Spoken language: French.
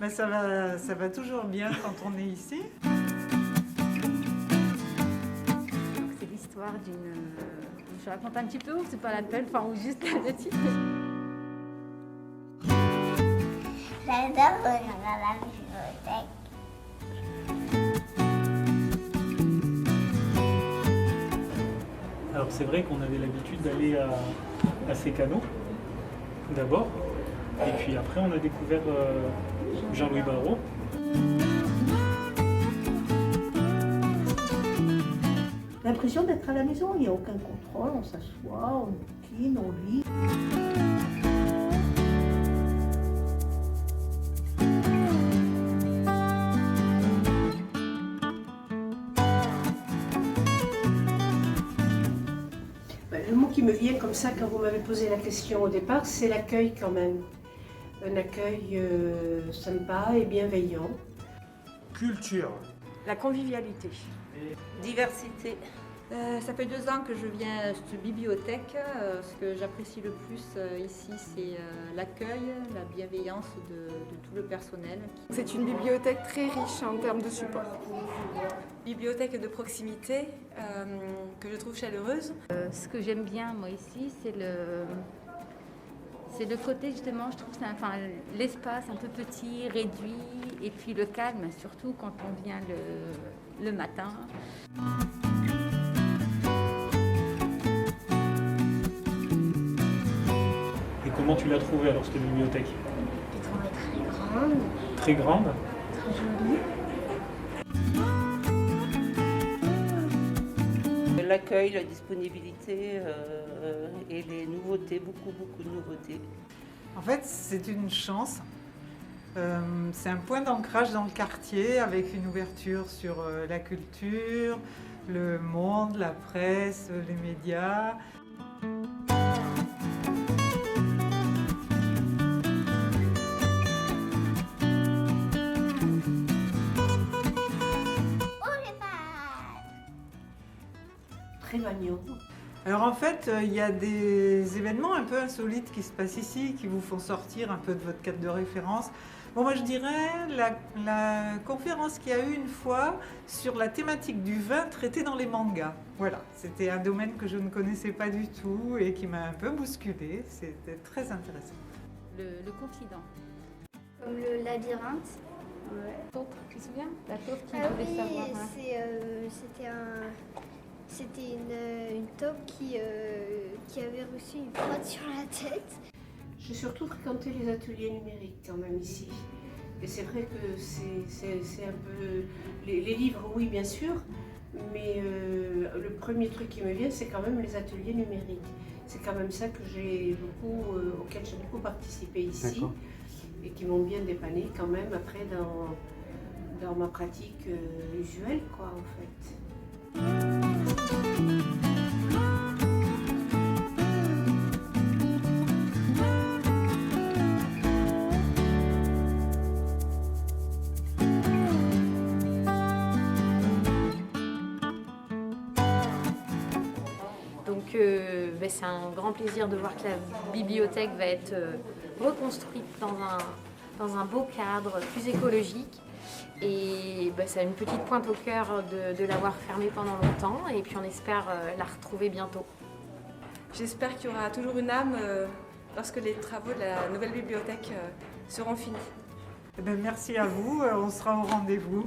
Ben, ça va toujours bien quand on est ici. C'est l'histoire d'une... Je raconte un petit peu ou c'est pas la peine, enfin ou juste le titre. J'adore rejoindre la bibliothèque. Alors c'est vrai qu'on avait l'habitude d'aller à ces canaux, d'abord, et puis après on a découvert Jean-Louis Barrault. L'impression d'être à la maison, il n'y a aucun contrôle, on s'assoit, on bouquine, on lit. Le mot qui me vient comme ça quand vous m'avez posé la question au départ, c'est l'accueil quand même. Un accueil sympa et bienveillant. Culture. La convivialité. Diversité. Ça fait 2 ans que je viens à cette bibliothèque. Ce que j'apprécie le plus ici, c'est l'accueil, la bienveillance de tout le personnel. C'est une bibliothèque très riche en termes de support. Bibliothèque de proximité que je trouve chaleureuse. Ce que j'aime bien moi ici, c'est le côté justement, je trouve, l'espace un peu petit, réduit, et puis le calme, surtout quand on vient le matin. Et comment tu l'as trouvée alors cette bibliothèque? Je trouve très grande, Très grande. très jolie. L'accueil, la disponibilité et les nouveautés, beaucoup de nouveautés. En fait, c'est une chance. C'est un point d'ancrage dans le quartier avec une ouverture sur la culture, le monde, la presse, les médias. Très mignon. Alors en fait, il y a des événements un peu insolites qui se passent ici, qui vous font sortir un peu de votre cadre de référence. Bon, moi je dirais la conférence qu'il y a eu une fois sur la thématique du vin traité dans les mangas. Voilà, c'était un domaine que je ne connaissais pas du tout et qui m'a un peu bousculée. C'était très intéressant. Le confident. Comme le labyrinthe. Taupe, tu te souviens? La taupe qui Ah voulait oui, savoir. c'était une taupe qui avait reçu une pointe sur la tête. J'ai surtout fréquenté les ateliers numériques quand même ici. Et c'est vrai que c'est un peu... Les livres, oui, bien sûr, mais le premier truc qui me vient, c'est quand même les ateliers numériques. C'est quand même ça que auquel j'ai beaucoup participé ici et qui m'ont bien dépanné quand même après dans ma pratique usuelle, quoi, en fait. Donc c'est un grand plaisir de voir que la bibliothèque va être reconstruite dans un beau cadre plus écologique. Et ça a une petite pointe au cœur de l'avoir fermée pendant longtemps et puis on espère la retrouver bientôt. J'espère qu'il y aura toujours une âme lorsque les travaux de la nouvelle bibliothèque seront finis. Eh bien, merci à vous, on sera au rendez-vous.